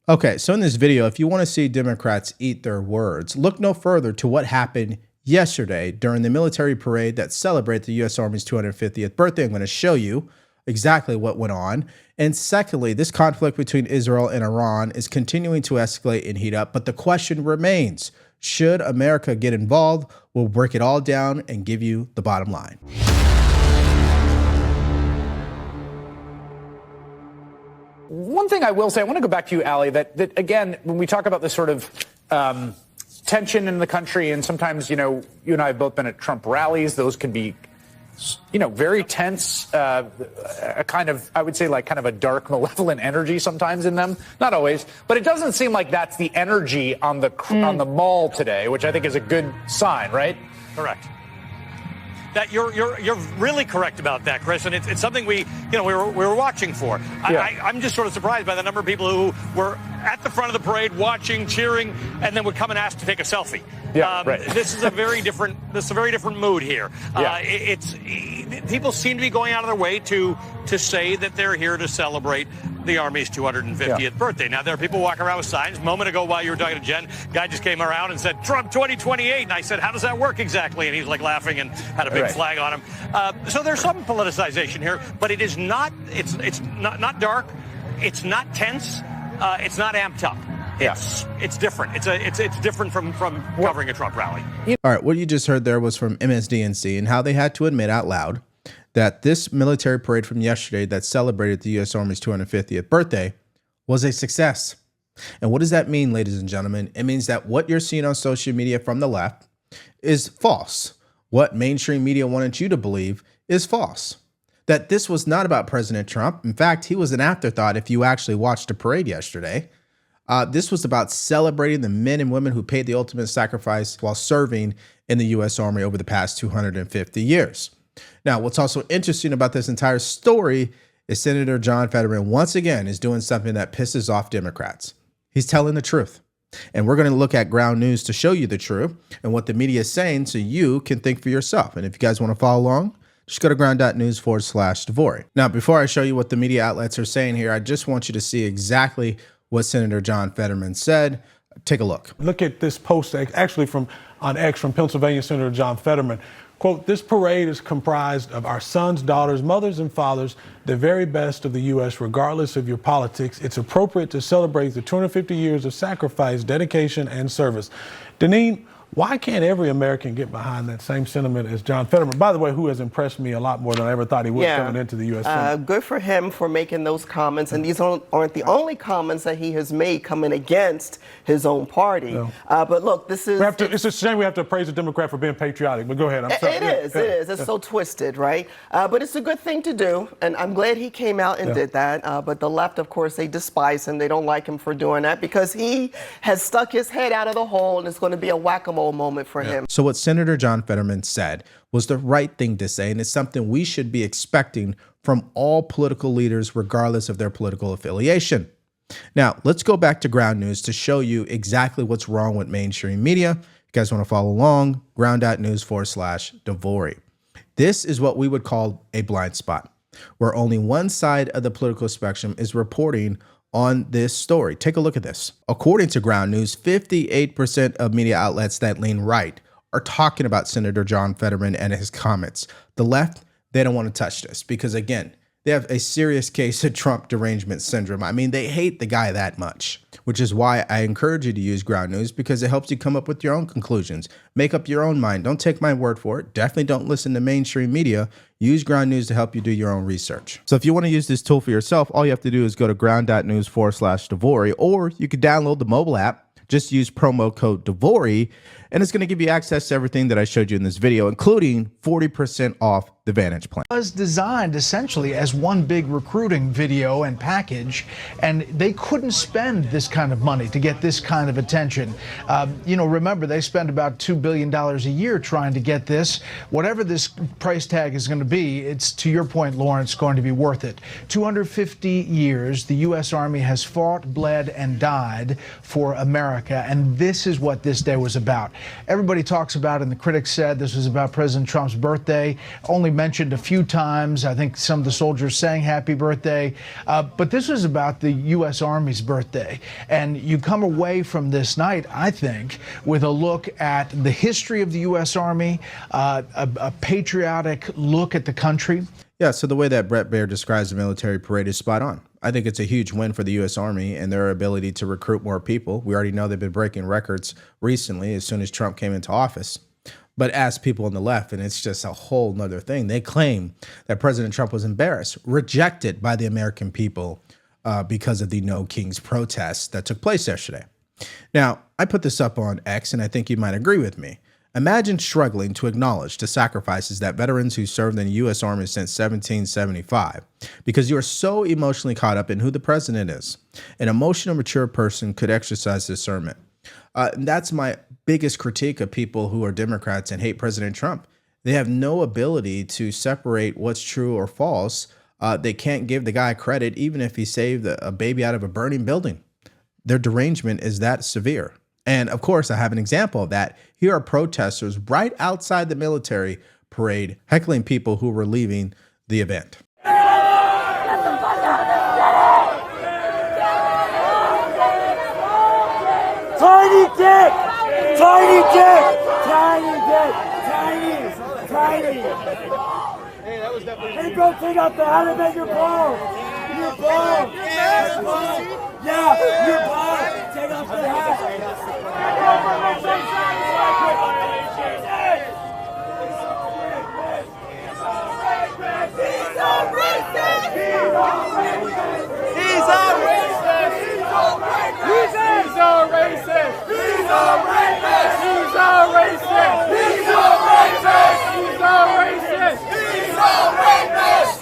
Okay, so in this video, if you want to see Democrats eat their words, look no further to what happened yesterday during the military parade that celebrated the U.S. Army's 250th birthday. I'm going to show you exactly what went on. And secondly, this conflict between Israel and Iran is continuing to escalate and heat up, but the question remains, should America get involved? We'll break it all down and give you the bottom line. One thing I will say, I want to go back to you, Ali, that again, when we talk about this sort of tension in the country, and sometimes, you know, you and I have both been at Trump rallies, those can be, you know, very tense, a kind of, I would say, like kind of a dark, malevolent energy sometimes in them. Not always, but it doesn't seem like that's the energy on the mall today, which I think is a good sign, right? Correct. That you're really correct about that, Chris, and it's something we were watching for. Yeah. I'm just sort of surprised by the number of people who were at the front of the parade, watching, cheering, and then would come and ask to take a selfie. Yeah, right. This is a very different mood here. Yeah. People seem to be going out of their way to say that they're here to celebrate the Army's 250th birthday. Now, there are people walking around with signs. A moment ago, while you were talking to Jen, guy just came around and said, Trump 2028. And I said, how does that work exactly? And he's like laughing and had a big flag on him. So there's some politicization here, but it is not, it's not dark. It's not tense. It's not amped up. It's different. It's different from covering a Trump rally. All right, what you just heard there was from MSDNC and how they had to admit out loud that this military parade from yesterday that celebrated the U.S. Army's 250th birthday was a success. And what does that mean, ladies and gentlemen? It means that what you're seeing on social media from the left is false. What mainstream media wanted you to believe is false. That this was not about President Trump. In fact, he was an afterthought if you actually watched the parade yesterday. This was about celebrating the men and women who paid the ultimate sacrifice while serving in the U.S. Army over the past 250 years. Now, what's also interesting about this entire story is Senator John Fetterman once again is doing something that pisses off Democrats. He's telling the truth. And we're going to look at ground news to show you the truth and what the media is saying so you can think for yourself. And if you guys want to follow along, just go to ground.news/Devori. Now, before I show you what the media outlets are saying here, I just want you to see exactly what Senator John Fetterman said. Take a look. Look at this post actually on X from Pennsylvania Senator John Fetterman. Quote, this parade is comprised of our sons, daughters, mothers, and fathers, the very best of the U.S., regardless of your politics. It's appropriate to celebrate the 250 years of sacrifice, dedication, and service. Deneen, why can't every American get behind that same sentiment as John Fetterman? By the way, who has impressed me a lot more than I ever thought he would coming into the U.S. Senate. Good for him for making those comments. And these aren't the only comments that he has made coming against his own party. No. But look, this is... it's a shame we have to praise a Democrat for being patriotic, but go ahead. I'm sorry. It is. It's so twisted, right? But it's a good thing to do. And I'm glad he came out and did that. But the left, of course, they despise him. They don't like him for doing that because he has stuck his head out of the hole and it's going to be a whack-a-mole moment for him. So what Senator John Fetterman said was the right thing to say, and it's something we should be expecting from all political leaders, regardless of their political affiliation. Now, let's go back to ground news to show you exactly what's wrong with mainstream media. If you guys want to follow along, ground.news/Devori. This is what we would call a blind spot, where only one side of the political spectrum is reporting on this story. Take a look at this. According to Ground News, 58% of media outlets that lean right are talking about Senator John Fetterman and his comments. The left, they don't want to touch this because, again, they have a serious case of Trump derangement syndrome. I mean, they hate the guy that much, which is why I encourage you to use Ground News because it helps you come up with your own conclusions. Make up your own mind. Don't take my word for it. Definitely don't listen to mainstream media. Use Ground News to help you do your own research. So if you want to use this tool for yourself, all you have to do is go to ground.news/Devori, or you could download the mobile app. Just use promo code Devori, and it's going to give you access to everything that I showed you in this video, including 40% off the Vantage plan. It was designed essentially as one big recruiting video and package, and they couldn't spend this kind of money to get this kind of attention. Remember, they spend about $2 billion a year trying to get this. Whatever this price tag is going to be, it's, to your point, Lawrence, going to be worth it. 250 years, the U.S. Army has fought, bled, and died for America, and this is what this day was about. Everybody talks about, and the critics said this was about President Trump's birthday. Only mentioned a few times. I think some of the soldiers sang happy birthday. But this was about the U.S. Army's birthday. And you come away from this night, I think, with a look at the history of the U.S. Army, a patriotic look at the country. Yeah, so the way that Brett Baer describes the military parade is spot on. I think it's a huge win for the U.S. Army and their ability to recruit more people. We already know they've been breaking records recently as soon as Trump came into office. But ask people on the left, and it's just a whole nother thing. They claim that President Trump was embarrassed, rejected by the American people because of the No Kings protests that took place yesterday. Now, I put this up on X, and I think you might agree with me. Imagine struggling to acknowledge the sacrifices that veterans who served in the U.S. Army since 1775 because you are so emotionally caught up in who the president is. An emotional, mature person could exercise discernment. And that's my biggest critique of people who are Democrats and hate President Trump. They have no ability to separate what's true or false. They can't give the guy credit even if he saved a baby out of a burning building. Their derangement is that severe. And of course, I have an example of that. Here are protesters right outside the military parade heckling people who were leaving the event. Tiny dick! Tiny dick! Tiny dick! Tiny! Tiny! Hey, that was definitely. Hey, bro, take out the hat and make your balls! Your balls! Your balls! Yeah, your balls! Take off the hat!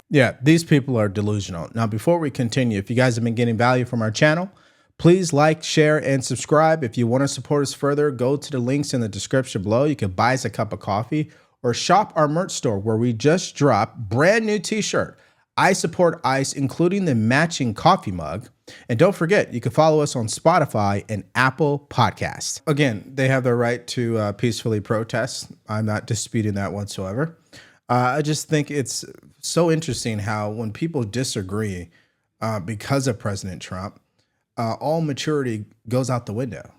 Yeah, these people are delusional. Now, before we continue, if you guys have been getting value from our channel, please like, share, and subscribe. If you want to support us further, go to the links in the description below. You can buy us a cup of coffee or shop our merch store where we just dropped brand new t-shirt. I support ICE, including the matching coffee mug. And don't forget, you can follow us on Spotify and Apple Podcasts. Again, they have the right to peacefully protest. I'm not disputing that whatsoever. I just think it's so interesting how when people disagree because of President Trump, all maturity goes out the window.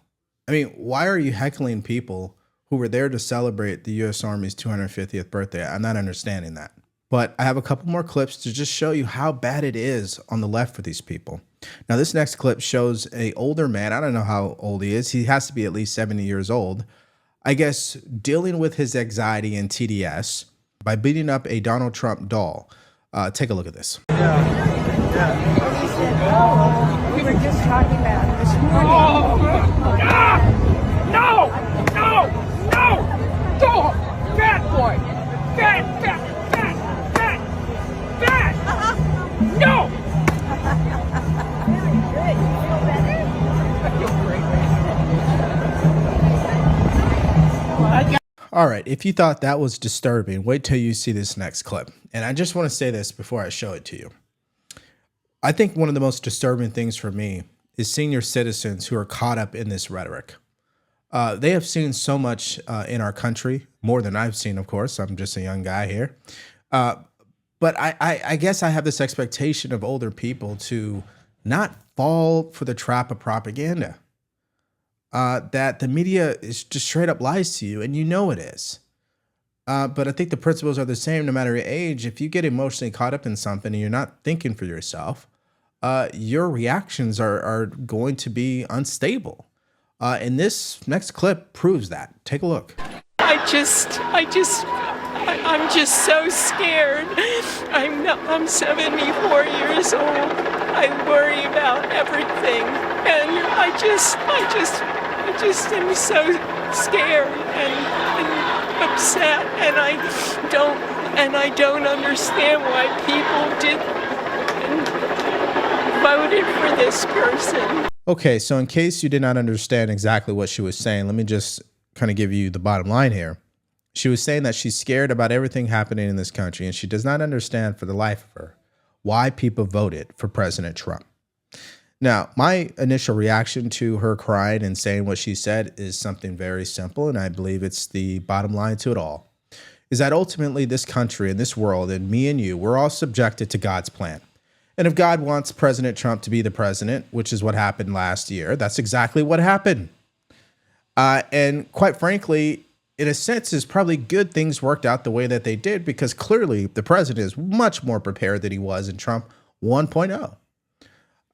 I mean, why are you heckling people who were there to celebrate the U.S. Army's 250th birthday? I'm not understanding that. But I have a couple more clips to just show you how bad it is on the left for these people. Now, this next clip shows an older man. I don't know how old he is. He has to be at least 70 years old. I guess dealing with his anxiety and TDS by beating up a Donald Trump doll. Take a look at this. We were just talking about this morning. No! No! No! Don't! Fat boy! Fat! No! Good. You feel better? I feel great. All right, if you thought that was disturbing, wait till you see this next clip. And I just want to say this before I show it to you. I think one of the most disturbing things for me is senior citizens who are caught up in this rhetoric. They have seen so much in our country, more than I've seen, of course. I'm just a young guy here. But I guess I have this expectation of older people to not fall for the trap of propaganda. That the media is just straight up lies to you, and you know it is. But I think the principles are the same no matter your age. If you get emotionally caught up in something and you're not thinking for yourself, your reactions are going to be unstable. And this next clip proves that. Take a look. I'm just so scared. I'm 74 years old. I worry about everything, and I just am so scared and upset, and I don't understand why people did and voted for this person. Okay, so in case you did not understand exactly what she was saying, let me just kind of give you the bottom line here. She was saying that she's scared about everything happening in this country, and she does not understand for the life of her why people voted for President Trump. Now, my initial reaction to her crying and saying what she said is something very simple, and I believe it's the bottom line to it all. is that ultimately this country and this world and me and you, we're all subjected to God's plan. And if God wants President Trump to be the president, which is what happened last year, that's exactly what happened. And quite frankly, in a sense, it's probably good things worked out the way that they did, because clearly the president is much more prepared than he was in Trump 1.0.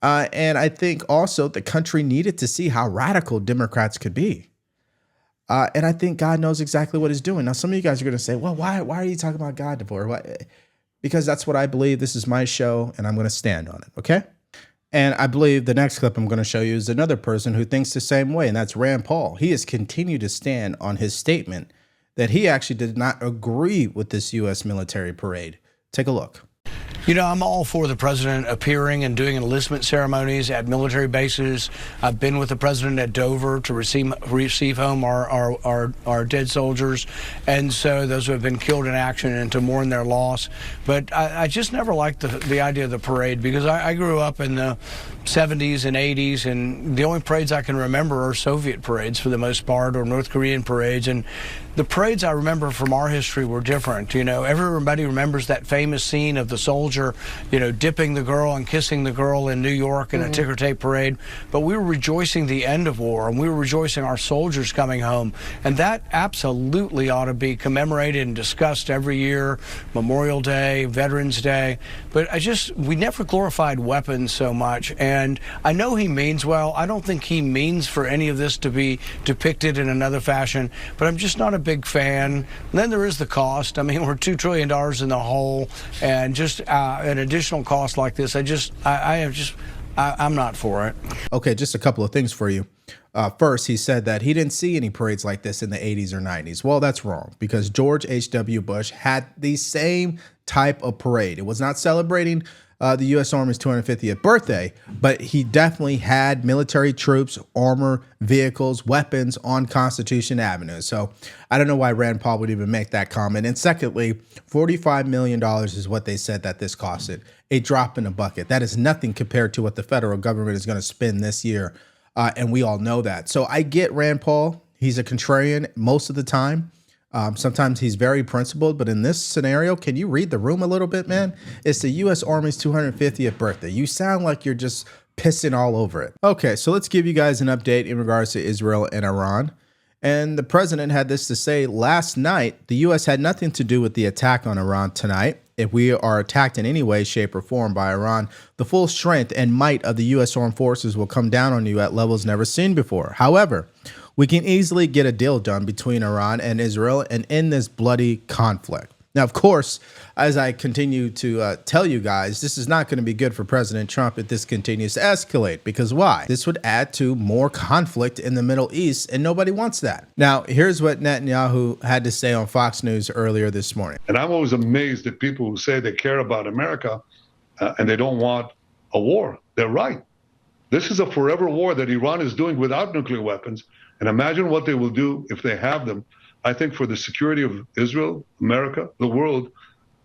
And I think also the country needed to see how radical Democrats could be. And I think God knows exactly what he's doing. Now, some of you guys are going to say, well, why are you talking about God, DeVore? Why? Because that's what I believe. This is my show, and I'm going to stand on it, okay? And I believe the next clip I'm going to show you is another person who thinks the same way, and that's Rand Paul. He has continued to stand on his statement that he actually did not agree with this U.S. military parade. Take a look. You know, I'm all for the president appearing and doing enlistment ceremonies at military bases. I've been with the president at Dover to receive home our dead soldiers, and so those who have been killed in action, and to mourn their loss. But I just never liked the idea of the parade, because I grew up in the 70s and 80s, and the only parades I can remember are Soviet parades for the most part, or North Korean parades. And the parades I remember from our history were different. You know, everybody remembers that famous scene of the soldier, you know, dipping the girl and kissing the girl in New York in a ticker tape parade. But we were rejoicing the end of war, and we were rejoicing our soldiers coming home. And that absolutely ought to be commemorated and discussed every year, Memorial Day, Veterans Day. But we never glorified weapons so much. And I know he means well. I don't think he means for any of this to be depicted in another fashion, but I'm just not a big fan. And then there is the cost. I mean, we're $2 trillion in the hole, and just an additional cost like this, I'm not for it. Okay, just a couple of things for you. First, he said that he didn't see any parades like this in the 80s or 90s. Well, that's wrong, because George H.W. Bush had the same type of parade. It was not celebrating the U.S. Army's 250th birthday, but he definitely had military troops, armor, vehicles, weapons on Constitution Avenue. So I don't know why Rand Paul would even make that comment. And secondly, $45 million is what they said that this costed. A drop in a bucket. That is nothing compared to what the federal government is going to spend this year. And we all know that. So I get Rand Paul. He's a contrarian most of the time. Sometimes he's very principled, but in this scenario, can you read the room a little bit, man? It's the U.S. Army's 250th birthday. You sound like you're just pissing all over it. Okay, so let's give you guys an update in regards to Israel and Iran. And the president had this to say last night: the U.S. had nothing to do with the attack on Iran tonight. If we are attacked in any way, shape, or form by Iran, the full strength and might of the U.S. armed forces will come down on you at levels never seen before. However, we can easily get a deal done between Iran and Israel and end this bloody conflict. Now, of course, as I continue to tell you guys, this is not going to be good for President Trump if this continues to escalate. Because why? This would add to more conflict in the Middle East, and nobody wants that. Now, here's what Netanyahu had to say on Fox News earlier this morning. And I'm always amazed at people who say they care about America and they don't want a war. They're right. This is a forever war that Iran is doing without nuclear weapons. And imagine what they will do if they have them. I think for the security of Israel, America, the world,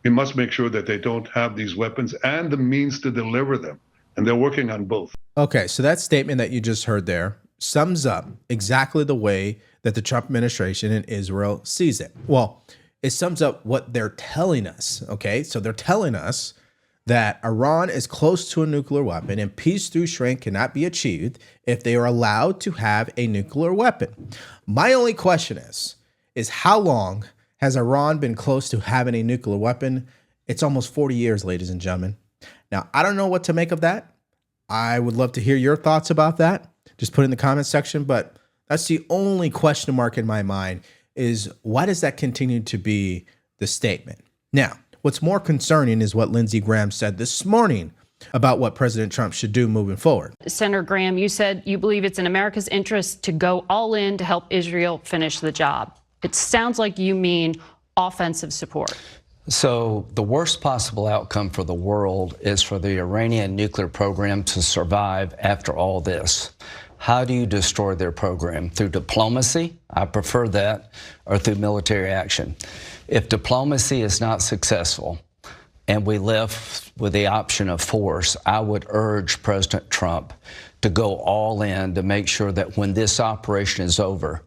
we must make sure that they don't have these weapons and the means to deliver them. And they're working on both. Okay, so that statement that you just heard there sums up exactly the way that the Trump administration and Israel sees it. Well, it sums up what they're telling us, okay? So they're telling us that Iran is close to a nuclear weapon and peace through strength cannot be achieved if they are allowed to have a nuclear weapon. My only question is how long has Iran been close to having a nuclear weapon? It's almost 40 years, ladies and gentlemen. Now, I don't know what to make of that. I would love to hear your thoughts about that. Just put it in the comment section. But that's the only question mark in my mind, is why does that continue to be the statement? Now, what's more concerning is what Lindsey Graham said this morning about what President Trump should do moving forward. Senator Graham, you said you believe it's in America's interest to go all in to help Israel finish the job. It sounds like you mean offensive support. So the worst possible outcome for the world is for the Iranian nuclear program to survive after all this. How do you destroy their program? Through diplomacy? I prefer that, or through military action. If diplomacy is not successful and we left with the option of force, I would urge President Trump to go all in to make sure that when this operation is over,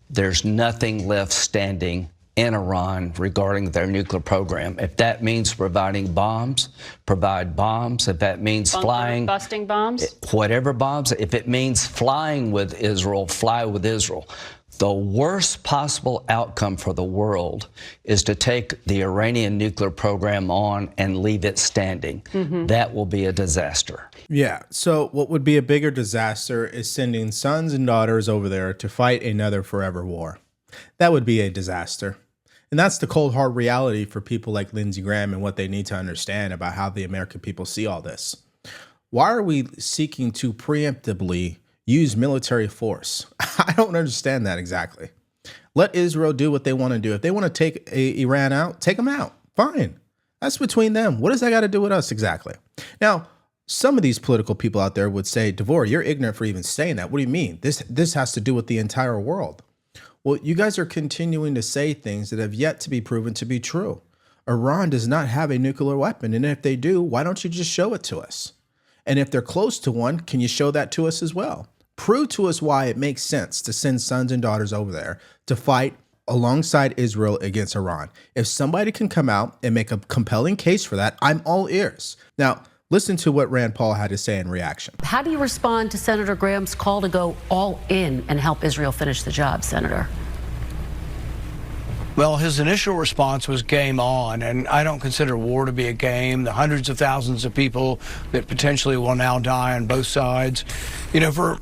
there's nothing left standing in Iran regarding their nuclear program. If that means providing bombs, provide bombs. If that means busting bombs, whatever bombs. If it means flying with Israel, fly with Israel. The worst possible outcome for the world is to take the Iranian nuclear program on and leave it standing. That will be a disaster. Yeah. So what would be a bigger disaster is sending sons and daughters over there to fight another forever war. That would be a disaster. And that's the cold, hard reality for people like Lindsey Graham and what they need to understand about how the American people see all this. Why are we seeking to preemptively use military force? I don't understand that exactly. Let Israel do what they want to do. If they want to take Iran out, take them out. Fine. That's between them. What does that got to do with us exactly? Now, some of these political people out there would say, Devore, you're ignorant for even saying that. What do you mean? This has to do with the entire world. Well, you guys are continuing to say things that have yet to be proven to be true. Iran does not have a nuclear weapon. And if they do, why don't you just show it to us? And if they're close to one, can you show that to us as well? Prove to us why it makes sense to send sons and daughters over there to fight alongside Israel against Iran. If somebody can come out and make a compelling case for that, I'm all ears. Now, listen to what Rand Paul had to say in reaction. How do you respond to Senator Graham's call to go all in and help Israel finish the job, Senator? Well, his initial response was game on, and I don't consider war to be a game. The hundreds of thousands of people that potentially will now die on both sides. You know, for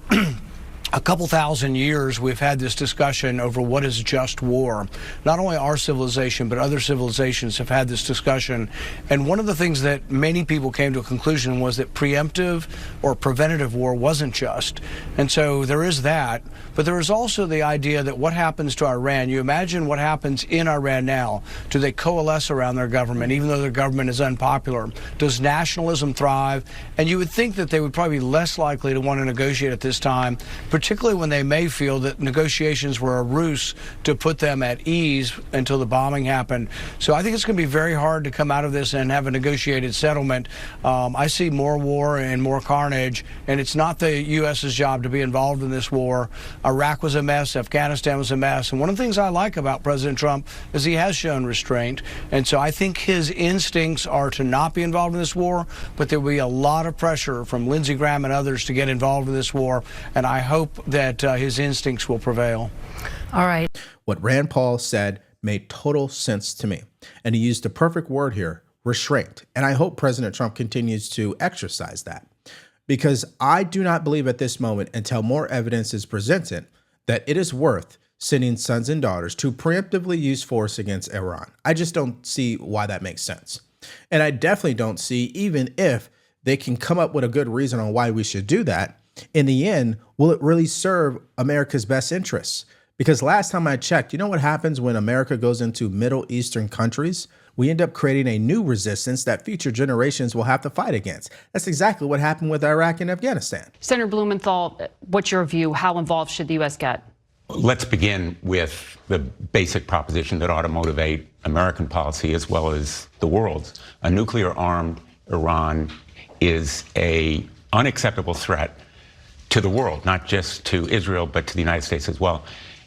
a couple thousand years, we've had this discussion over what is just war. Not only our civilization, but other civilizations have had this discussion. And one of the things that many people came to a conclusion was that preemptive or preventative war wasn't just. And so there is that. But there is also the idea that what happens to Iran, you imagine what happens in Iran now. Do they coalesce around their government, even though their government is unpopular? Does nationalism thrive? And you would think that they would probably be less likely to want to negotiate at this time, particularly when they may feel that negotiations were a ruse to put them at ease until the bombing happened. So I think it's going to be very hard to come out of this and have a negotiated settlement. I see more war and more carnage, and it's not the U.S.'s job to be involved in this war. Iraq was a mess. Afghanistan was a mess. And one of the things I like about President Trump is he has shown restraint. And so I think his instincts are to not be involved in this war, but there will be a lot of pressure from Lindsey Graham and others to get involved in this war. And I hope that his instincts will prevail. All right. What Rand Paul said made total sense to me. And he used the perfect word here, restraint. And I hope President Trump continues to exercise that. Because I do not believe at this moment, until more evidence is presented, that it is worth sending sons and daughters to preemptively use force against Iran. I just don't see why that makes sense. And I definitely don't see, even if they can come up with a good reason on why we should do that, in the end, will it really serve America's best interests? Because last time I checked, you know what happens when America goes into Middle Eastern countries? We end up creating a new resistance that future generations will have to fight against. That's exactly what happened with Iraq and Afghanistan. Senator Blumenthal, what's your view? How involved should the U.S. get? Let's begin with the basic proposition that ought to motivate American policy as well as the world's. A nuclear-armed Iran is an unacceptable threat to the world, not just to Israel, but to the United States as well.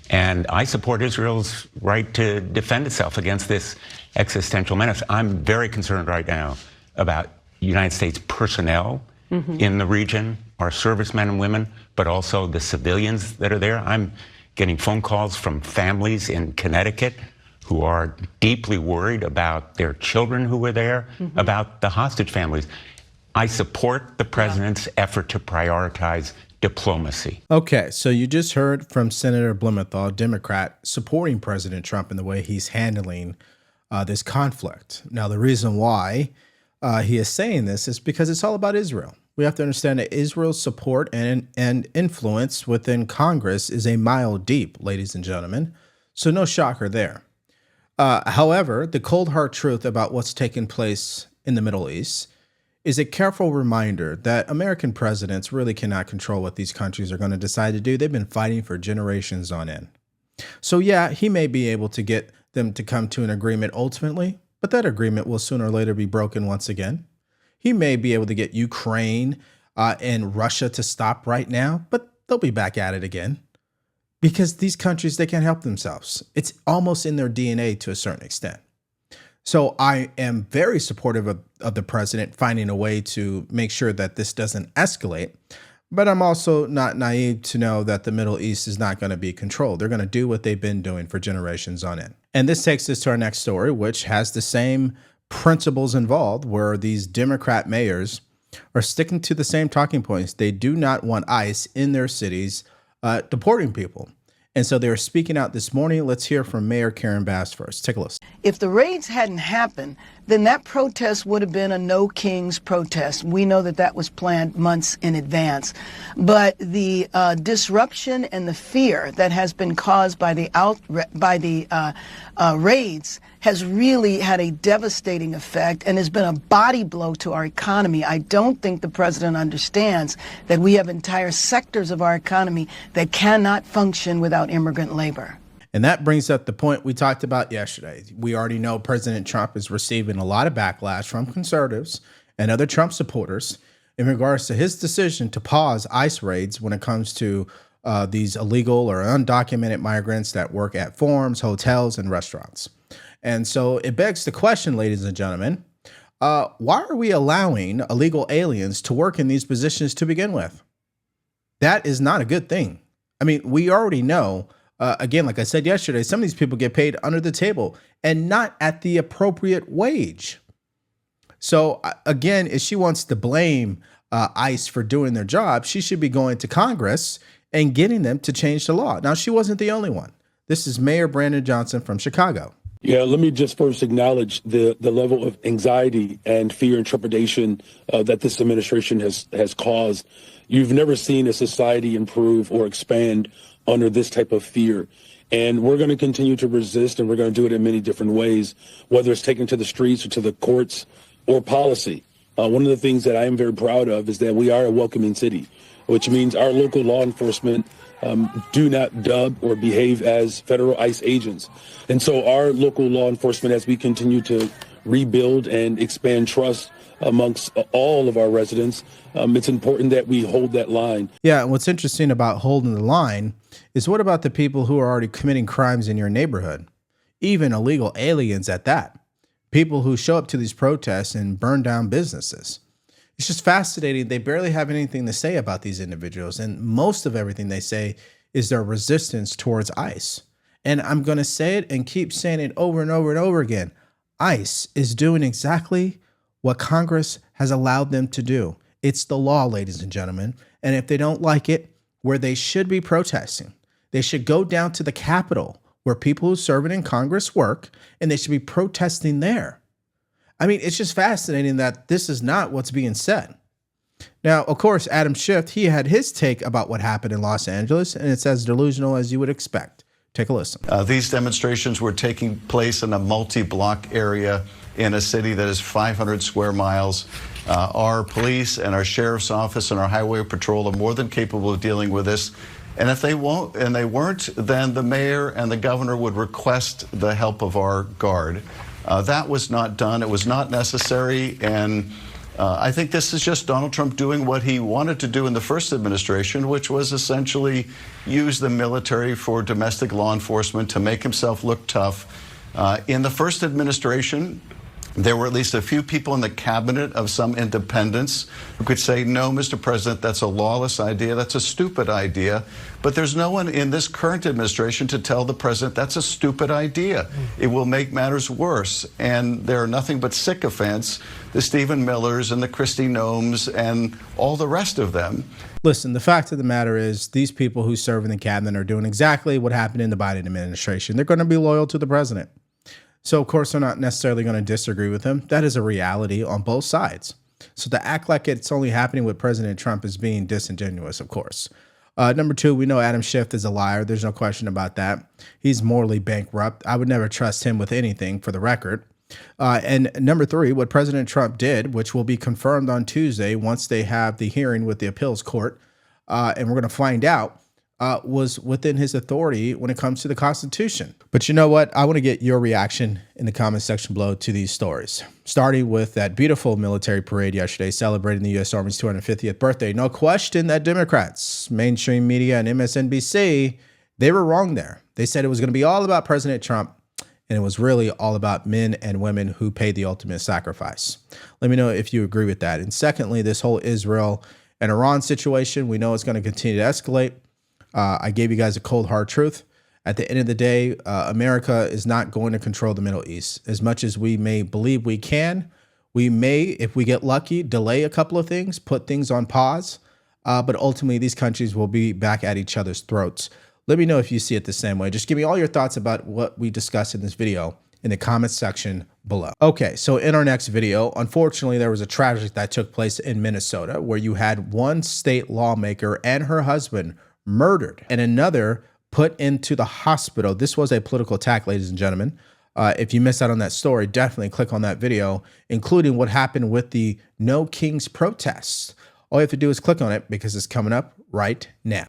And I support Israel's right to defend itself against this existential menace. I'm very concerned right now about United States personnel in the region, our servicemen and women, but also the civilians that are there. I'm getting phone calls from families in Connecticut who are deeply worried about their children who were there, about the hostage families. I support the president's effort to prioritize diplomacy. Okay, so you just heard from Senator Blumenthal, Democrat, supporting President Trump in the way he's handling this conflict. Now, the reason why he is saying this is because it's all about Israel. We have to understand that Israel's support and influence within Congress is a mile deep, ladies and gentlemen. So no shocker there. However, the cold hard truth about what's taking place in the Middle East is a careful reminder that American presidents really cannot control what these countries are going to decide to do. They've been fighting for generations on end. So yeah, he may be able to get them to come to an agreement ultimately, but that agreement will sooner or later be broken once again. He may be able to get Ukraine and Russia to stop right now, but they'll be back at it again. because these countries, they can't help themselves. It's almost in their DNA to a certain extent. So I am very supportive of the president finding a way to make sure that this doesn't escalate. But I'm also not naive to know that the Middle East is not going to be controlled. They're going to do what they've been doing for generations on end. And this takes us to our next story, which has the same principles involved, where these Democrat mayors are sticking to the same talking points. They do not want ICE in their cities deporting people. And so they're speaking out this morning. Let's hear from Mayor Karen Bass first. Take a listen. If the raids hadn't happened, then that protest would have been a No Kings protest. We know that that was planned months in advance. But the disruption and the fear that has been caused by the raids has really had a devastating effect and has been a body blow to our economy. I don't think the president understands that we have entire sectors of our economy that cannot function without immigrant labor. And that brings up the point we talked about yesterday. We already know President Trump is receiving a lot of backlash from conservatives and other Trump supporters in regards to his decision to pause ICE raids when it comes to these illegal or undocumented migrants that work at farms, hotels, and restaurants. And so it begs the question, ladies and gentlemen, why are we allowing illegal aliens to work in these positions to begin with? That is not a good thing. I mean, we already know, again, like I said yesterday, some of these people get paid under the table and not at the appropriate wage. So again, if she wants to blame ICE for doing their job, she should be going to Congress and getting them to change the law. Now, she wasn't the only one. This is Mayor Brandon Johnson from Chicago. Yeah, let me just first acknowledge the level of anxiety and fear and trepidation that this administration has caused. You've never seen a society improve or expand under this type of fear. And we're going to continue to resist, and we're going to do it in many different ways, whether it's taken to the streets or to the courts or policy. One of the things that I am very proud of is that we are a welcoming city, which means our local law enforcement do not dub or behave as federal ICE agents. And so our local law enforcement, as we continue to rebuild and expand trust amongst all of our residents, it's important that we hold that line. Yeah, and what's interesting about holding the line is what about the people who are already committing crimes in your neighborhood? Even illegal aliens at that. People who show up to these protests and burn down businesses. It's just fascinating. They barely have anything to say about these individuals. And most of everything they say is their resistance towards ICE. And I'm going to say it and keep saying it over and over and over again. ICE is doing exactly what Congress has allowed them to do. It's the law, ladies and gentlemen. And if they don't like it, where they should be protesting, they should go down to the Capitol where people who serve in Congress work, and they should be protesting there. I mean, it's just fascinating that this is not what's being said. Now, of course, Adam Schiff, he had his take about what happened in Los Angeles, and it's as delusional as you would expect. Take a listen. These demonstrations were taking place in a multi-block area in a city that is 500 square miles. Our police and our sheriff's office and our highway patrol are more than capable of dealing with this. And if they won't, and they weren't, then the mayor and the governor would request the help of our guard. That was not done. It was not necessary. And I think this is just Donald Trump doing what he wanted to do in the first administration, which was essentially use the military for domestic law enforcement to make himself look tough. In the first administration, there were at least a few people in the cabinet of some independents who could say, no, Mr. President, that's a lawless idea. That's a stupid idea. But there's no one in this current administration to tell the president that's a stupid idea. It will make matters worse. And there are nothing but sycophants, the Stephen Millers and the Kristi Noems and all the rest of them. Listen, the fact of the matter is these people who serve in the cabinet are doing exactly what happened in the Biden administration. They're going to be loyal to the president. So, of course, they're not necessarily going to disagree with him. That is a reality on both sides. So to act like it's only happening with President Trump is being disingenuous, of course. Number two, we know Adam Schiff is a liar. There's no question about that. He's morally bankrupt. I would never trust him with anything, for the record. And number three, what President Trump did, which will be confirmed on Tuesday once they have the hearing with the appeals court, and we're going to find out, was within his authority when it comes to the Constitution. But you know what? I want to get your reaction in the comment section below to these stories, starting with that beautiful military parade yesterday celebrating the U.S. Army's 250th birthday. No question that Democrats, mainstream media, and MSNBC They were wrong there. They said it was going to be all about President Trump, and it was really all about men and women who paid the ultimate sacrifice. Let me know if you agree with that. And secondly, this whole Israel and Iran situation, we know it's going to continue to escalate. I gave you guys a cold, hard truth. At the end of the day, America is not going to control the Middle East. As much as we may believe we can, we may, if we get lucky, delay a couple of things, put things on pause. But ultimately, these countries will be back at each other's throats. Let me know if you see it the same way. Just give me all your thoughts about what we discussed in this video in the comments section below. Okay, so in our next video, unfortunately, there was a tragedy that took place in Minnesota where you had one state lawmaker and her husband murdered and another put into the hospital. This was a political attack, ladies and gentlemen. If you missed out on that story, definitely click on that video, including what happened with the No Kings protests. All you have to do is click on it because it's coming up right now.